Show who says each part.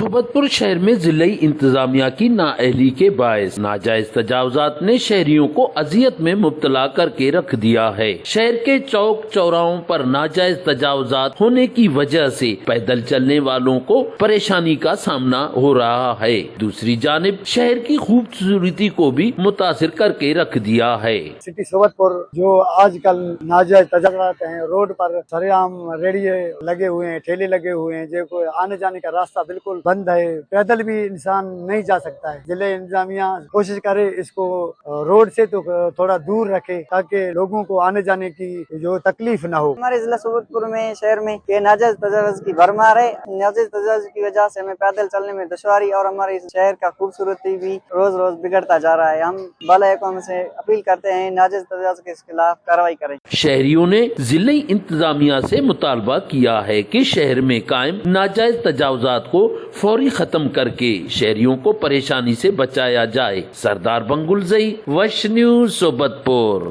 Speaker 1: सोबतपुर शहर में जिले इंतजामिया की नाअहली के बायस नाजायज तजावजात ने शहरियों को अजियत में मुब्तला करके रख दिया है। शहर के चौक चौराहों पर नाजायज तजावजात होने की वजह से पैदल चलने वालों को परेशानी का सामना हो रहा है। दूसरी जानिब शहर की खूबसूरती को भी मुतासिर करके रख दिया है।
Speaker 2: सिटी सोबतपुर जो आजकल नाजायज तजावजात हैं, रोड पर सरेआम रेडिये लगे हुए हैं, ठेले लगे हुए हैं, जो कोई आने जाने का रास्ता बिल्कुल बंद है, पैदल भी इंसान नहीं जा सकता है। जिले इंतजामिया कोशिश करे इसको रोड से तो थोड़ा दूर रखे ताकि लोगों को आने जाने की जो तकलीफ ना हो।
Speaker 3: हमारे जिला सोबतपुर में शहर में ये नाजायज तजावुज की भरमार है। नाजायज तजावुज की वजह से हमें पैदल चलने में दुश्वारी और हमारे इस शहर का खूबसूरती भी रोज रोज बिगड़ता जा रहा है। हम बाला से अपील करते हैं नाजायज तजावुज के खिलाफ कार्रवाई करें।
Speaker 1: शहरियों ने जिले इंतजामिया से मुतालबा किया है कि शहर में कायम नाजायज तजावुजात को फौरी खत्म करके शहरियों को परेशानी से बचाया जाए। सरदार बंगुल ज़ई, वश न्यूज़ सोबतपुर।